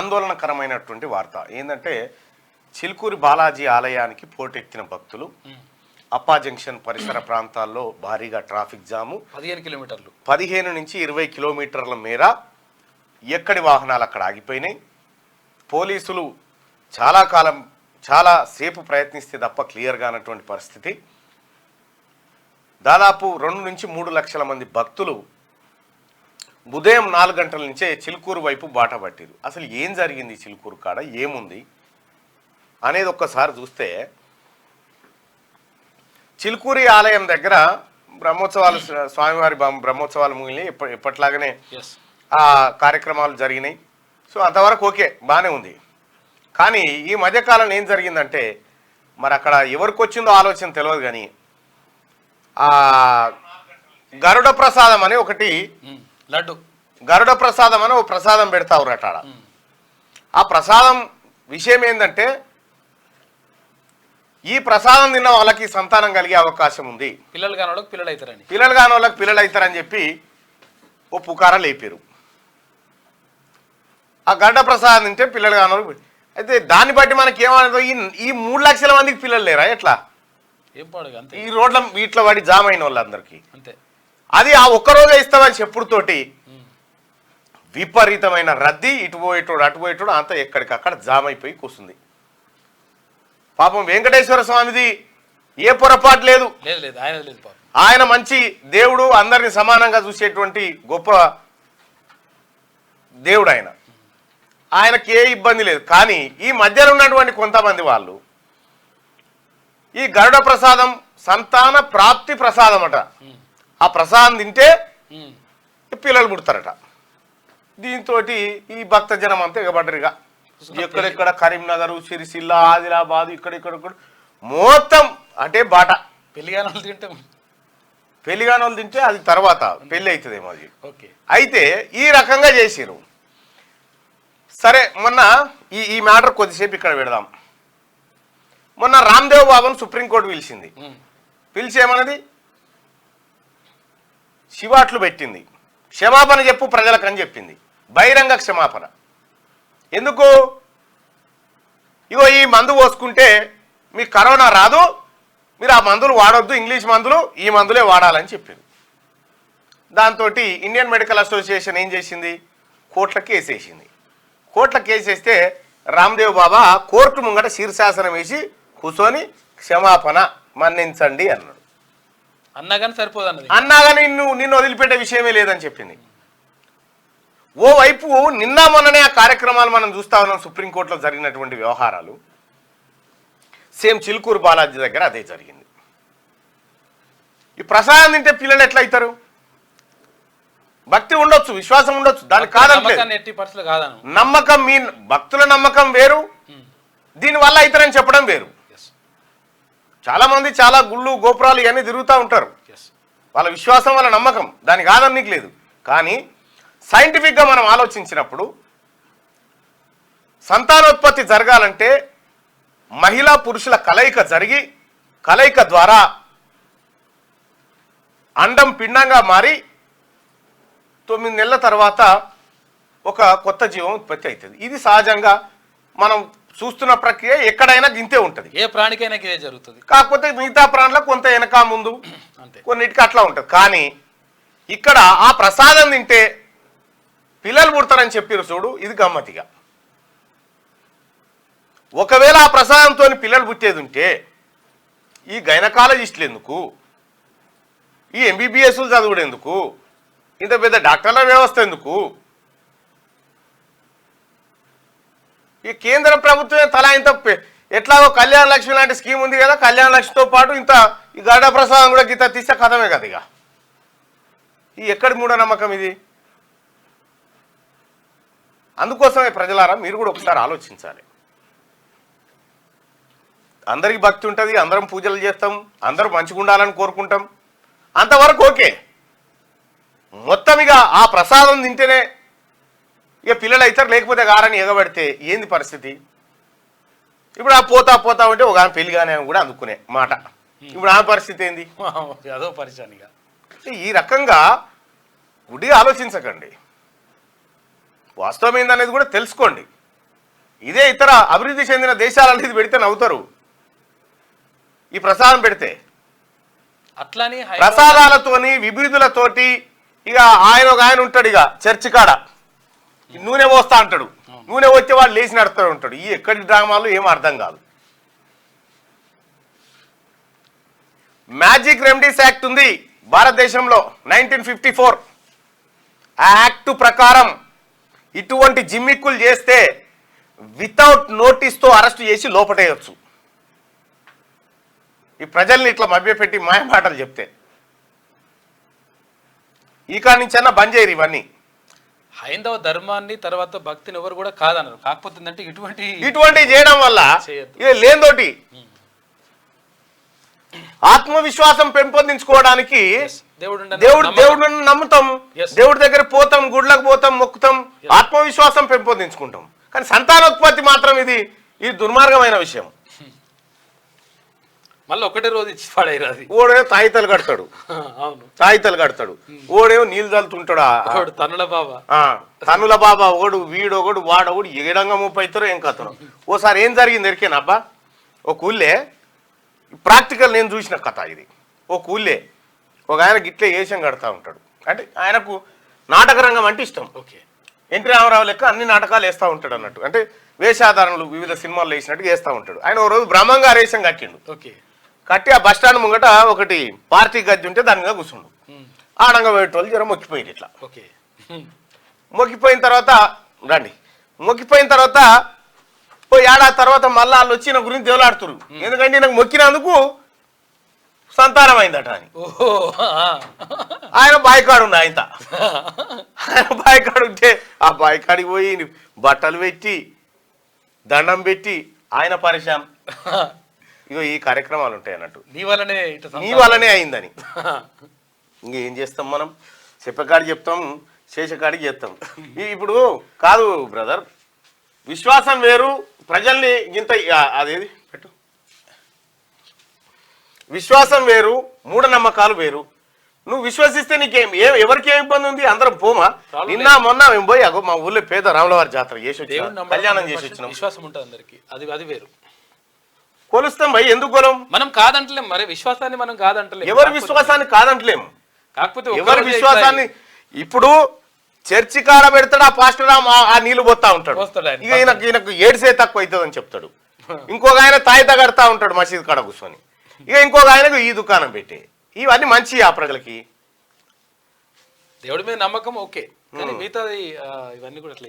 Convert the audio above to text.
ఆందోళనకరమైనటువంటి వార్త ఏంటంటే చిలుకూరి బాలాజీ ఆలయానికి పోటెత్తిన భక్తులు అప్పా జంక్షన్ పరిసర ప్రాంతాల్లో భారీగా ట్రాఫిక్ జాము 15 నుంచి 20 కిలోమీటర్ల మేర ఎక్కడి వాహనాలు అక్కడ ఆగిపోయినాయి. పోలీసులు చాలా సేపు ప్రయత్నిస్తే తప్ప క్లియర్గా అన్నటువంటి పరిస్థితి. దాదాపు 2 నుంచి 3 లక్షల మంది భక్తులు ఉదయం 4 గంటల నుంచే చిలుకూరు వైపు బాట పట్టిరు. అసలు ఏం జరిగింది చిలుకూరు కాడ, ఏముంది అనేది ఒక్కసారి చూస్తే, చిలుకూరి ఆలయం దగ్గర బ్రహ్మోత్సవాలు, స్వామివారి బ్రహ్మోత్సవాలు ముగిలి ఎప్పట్లాగానే ఆ కార్యక్రమాలు జరిగినాయి. సో అంతవరకు ఓకే, బాగానే ఉంది. కానీ ఈ మధ్యకాలంలో ఏం జరిగిందంటే, మరి అక్కడ ఎవరికి వచ్చిందో ఆలోచన తెలియదు, కానీ గరుడ ప్రసాదం అని ఒకటి గరుడ ప్రసాదం అని ఒక ప్రసాదం పెడతావురట. ఆ ప్రసాదం విషయం ఏంటంటే, ఈ ప్రసాదం తిన్న వాళ్ళకి సంతానం కలిగే అవకాశం ఉంది, పిల్లలు కాని వాళ్ళకి పిల్లలు అవుతారని చెప్పి ఓ పుకారా లేపారు. ఆ గరుడ ప్రసాదం తింటే పిల్లలు కాని వాళ్ళకి. అయితే దాన్ని బట్టి మనకి ఏమన్నా ఈ 3 లక్షల మందికి పిల్లలు లేరా ఎట్లా? ఈ రోడ్ల వీటిలో పడి జామ్ అయిన వాళ్ళందరికీ అది ఆ ఒక్కరోజే ఇస్తామని చెప్పుడుతోటి విపరీతమైన రద్దీ, ఇటు పోయేటోడు అంతా ఎక్కడికక్కడ జామ్ అయిపోయి కూర్చుంది. పాపం వెంకటేశ్వర స్వామిది ఏ పొరపాటు లేదు, ఆయన మంచి దేవుడు, అందరిని సమానంగా చూసేటువంటి గొప్ప దేవుడు ఆయనకి ఏ ఇబ్బంది లేదు. కానీ ఈ మధ్యలో ఉన్నటువంటి కొంతమంది వాళ్ళు ఈ గరుడ ప్రసాదం సంతాన ప్రాప్తి ప్రసాదం అట, ఆ ప్రసాదం తింటే పిల్లలు పుడతారట. దీంతో ఈ భక్త జనం అంతా ఎగబడ్డరిగా ఎక్కడెక్కడ కరీంనగర్, సిరిసిల్ల, ఆదిలాబాద్, ఇక్కడ మొత్తం అంటే బాట. పెళ్లిగాని వాళ్ళు తింటే అది తర్వాత పెళ్లి అవుతుందేమో అది. అయితే ఈ రకంగా చేసిరు. సరే, మొన్న ఈ మ్యాటర్ కొద్దిసేపు ఇక్కడ పెడదాం. మొన్న రామ్దేవ్ బాబాను సుప్రీంకోర్టు పిలిచి ఏమన్నది, శివాట్లు పెట్టింది, క్షమాపణ చెప్పు ప్రజలకు అని చెప్పింది, బహిరంగ క్షమాపణ. ఎందుకు? ఇగో ఈ మందు పోసుకుంటే మీకు కరోనా రాదు, మీరు ఆ మందులు వాడొద్దు, ఇంగ్లీష్ మందులు, ఈ మందులే వాడాలని చెప్పారు. దాంతో ఇండియన్ మెడికల్ అసోసియేషన్ ఏం చేసింది, కోర్టుల కేసు వేసింది. కోర్టుల కేసు వేస్తే రామ్దేవ్ బాబా కోర్టు ముంగట శీర్షాసనం వేసి కూర్చొని క్షమాపణ మన్నించండి అన్నాడు. అన్నాగాని సరిపోదు అన్నది, అన్నాగాని నిన్ను వదిలిపెట్టే విషయమే లేదని చెప్పింది. ఓవైపు నిన్న మొన్ననే ఆ కార్యక్రమాలు మనం చూస్తా ఉన్నాం, సుప్రీంకోర్టులో జరిగినటువంటి వ్యవహారాలు. సేమ్ చిలుకూరు బాలాజీ దగ్గర అదే జరిగింది. ఈ ప్రసాదం తింటే పిల్లలు ఎట్లా అవుతారు? భక్తి ఉండొచ్చు, విశ్వాసం ఉండొచ్చు, దానికి కాదనలేదు. నమ్మకం, మీ భక్తుల నమ్మకం వేరు, దీనివల్ల అవుతారని చెప్పడం వేరు. చాలా మంది చాలా గుళ్ళు, గోపురాలు ఇవన్నీ తిరుగుతూ ఉంటారు, వాళ్ళ విశ్వాసం, వాళ్ళ నమ్మకం, దానికి కాదనీకి లేదు. కానీ సైంటిఫిక్గా మనం ఆలోచించినప్పుడు సంతానోత్పత్తి జరగాలంటే మహిళా పురుషుల కలయిక ద్వారా అండం పిండంగా మారి 9 నెలల తర్వాత ఒక కొత్త జీవం ఉత్పత్తి అవుతుంది. ఇది సహజంగా మనం చూస్తున్న ప్రక్రియ, ఎక్కడైనా గింతే ఉంటుంది, ఏ ప్రాణికైనా ఇదే జరుగుతుంది. కాకపోతే మిగతా ప్రాణులకు కొంత వెనక ముందు కొన్నిటికి అట్లా ఉంటుంది. కానీ ఇక్కడ ఆ ప్రసాదం తింటే పిల్లలు పుడతారని చెప్పారు చూడు, ఇది గమ్మతిగా. ఒకవేళ ఆ ప్రసాదంతో పిల్లలు పుట్టేది ఉంటే ఈ గైనకాలజిస్టులు ఎందుకు, ఈ ఎంబీబీఎస్లు చదువుడు ఎందుకు, ఇంత పెద్ద డాక్టర్ల వ్యవస్థ ఎందుకు? ఈ కేంద్ర ప్రభుత్వమే తలా ఇంత, ఎట్లాగో కళ్యాణ లక్ష్మి లాంటి స్కీమ్ ఉంది కదా, కళ్యాణ లక్ష్మితో పాటు ఇంత ఈ గరుడ ప్రసాదం కూడా గీత తీస్తే కథమే కదా. ఇక ఈ ఎక్కడి మూఢనమ్మకం ఇది? అందుకోసమే ప్రజలారా మీరు కూడా ఒకసారి ఆలోచించాలి. అందరికి భక్తి ఉంటుంది, అందరం పూజలు చేస్తాం, అందరూ మంచిగా ఉండాలని కోరుకుంటాం, అంతవరకు ఓకే. మొత్తం ఇక ఆ ప్రసాదం తింటేనే ఇక పిల్లలు అవుతారు, లేకపోతే గారని ఎగబడితే ఏంది పరిస్థితి? ఇప్పుడు ఆ పోతా ఉంటే ఒక ఆమె పెళ్లిగానే కూడా అందుకునే మాట, ఇప్పుడు ఆమె పరిస్థితి ఏంది? అదో పరిచయానిగా. ఈ రకంగా గుడిగా ఆలోచించకండి, వాస్తవం ఏందనేది కూడా తెలుసుకోండి. ఇదే ఇతర అభివృద్ధి చెందిన దేశాలలో ఇది పెడితే నవ్వుతారు. ఈ ప్రసాదం పెడితే అట్లాని ప్రసాదాలతోని విభూతులతోటి ఇక ఒక ఆయన ఉంటాడు ఇక చర్చి కాడ నూనె పోస్తా అంటాడు. నూనె వచ్చే వాడు లేచి నడుతూ ఉంటాడు. ఈ ఎక్కడి డ్రామాలు ఏం అర్థం కాదు. మ్యాజిక్ రెమెడీస్ యాక్ట్ ఉంది భారతదేశంలో 1954. ఆ యాక్ట్ ప్రకారం ఇటువంటి జిమ్మిక్కులు చేస్తే వితౌట్ నోటీస్తో అరెస్ట్ చేసి లోపటేయచ్చు. ఈ ప్రజల్ని ఇట్లా మభ్యపెట్టి మాయ మాటలు చెప్తే ఈ కాడి నుంచి అన్న బంద్ చేయరు ఇవన్నీ. హైందవ ధర్మాన్ని తర్వాత భక్తిని ఎవరు కూడా కాదన్నారు. కాకపోతే ఏంటంటే ఇటువంటి చేయడం వల్ల ఇది లేనితోటి ఆత్మవిశ్వాసం పెంపొందించుకోవడానికి దేవుడు నమ్ముతాం, దేవుడి దగ్గర పోతాం, గుడ్లకు పోతాం, మొక్కుతాం, ఆత్మవిశ్వాసం పెంపొందించుకుంటాం. కానీ సంతానోత్పత్తి మాత్రం ఇది దుర్మార్గమైన విషయం. మళ్ళీ ఒకటే రోజు ఇచ్చి పడేది. ఓడేమో తాయితలు కడతాడు, తాయితలు కడతాడు, ఓడేమో నీళ్ళు చల్లుతుంటాడు. తనుల బాబా ఓడు వీడొకడు వాడొకడు ఏడంగా 30 ఏం కథను. ఓసారి ఏం జరిగింది ఎరికేనా అబ్బా? ఒక ఊళ్ళే ప్రాక్టికల్ నేను చూసిన కథ ఇది. ఒక ఊళ్ళే ఒక ఆయన గిట్లే వేషం కడతా ఉంటాడు. అంటే ఆయనకు నాటక రంగం అంటే ఇష్టం. ఎన్టీ రామారావు లెక్క అన్ని నాటకాలు వేస్తూ ఉంటాడు అన్నట్టు. అంటే వేషాధారణలు వివిధ సినిమాల్లో వేసినట్టు వేస్తూ ఉంటాడు. ఆయన ఒక రోజు బ్రహ్మంగా వేషం కట్టిండు. కట్టి ఆ బస్ స్టాండ్ ముంగట ఒకటి పార్టీ గది ఉంటే దాని మీద కూర్చుండు. ఆడంగా పోయేటోళ్ళు జర మొక్కిపోయింది. ఇట్లా మొక్కిపోయిన తర్వాత మొక్కిపోయిన తర్వాత ఓ ఏడాది తర్వాత మళ్ళీ వాళ్ళు వచ్చి నా గురించి దేవులాడుతురు. ఎందుకంటే నాకు మొక్కినందుకు సంతానం అయిందట అని. ఆయన బాయికాడు ఉంది. ఆయన బాయికాడు ఉంటే ఆ బాయికాడికి పోయి బట్టలు పెట్టి దండం పెట్టి ఆయన పరిశాన్. ఇగో ఈ కార్యక్రమాలు ఉంటాయి అన్నట్టు. నీ వల్లనే అయిందని. ఇంకేం చేస్తాం మనం? చెప్పకాడికి చెప్తాం, చేసేకాడికి చేస్తాం. ఇప్పుడు కాదు బ్రదర్, విశ్వాసం వేరు, ప్రజల్ని ఇంత అదేది పెట్టు, విశ్వాసం వేరు, మూఢనమ్మకాలు వేరు. నువ్వు విశ్వసిస్తే నీకేం ఎవరికి ఏం ఇబ్బంది ఉంది? అందరం పోమా? నిన్న మొన్న మేము పోయి అగో మా ఊళ్ళో పేద రాములవారి జాతర చేసి వచ్చి కళ్యాణం చేసి వచ్చినాం. విశ్వాసం ఉంటుంది అందరికి, అది వేరు. కొలుస్తాం భయ్, ఎందుకు కొలం? మనం కాదంటలేం, మరి విశ్వాసాన్ని మనం కాదంటలేం. ఎవరి విశ్వాసాన్ని కాదంటలేము, కాకపోతే ఎవరి విశ్వాసాన్ని. ఇప్పుడు చర్చి కాడ పెడతాడు ఆ పాస్టర్, ఆ నీళ్లు పోతా ఉంటాడు. ఇక ఈయనకు ఏడ్సే తక్కువ అవుతుంది అని చెప్తాడు. ఇంకొక ఆయన తాయిత కడతా ఉంటాడు మసీద్ కాడ కూర్చొని. ఇక ఇంకొక ఆయనకు ఈ దుకాణం పెట్టి. ఇవన్నీ మంచి ఆ ప్రజలకి దేవుడి మీద నమ్మకం ఓకే, కానీ మిగతాది ఇవన్నీ కూడా అట్లా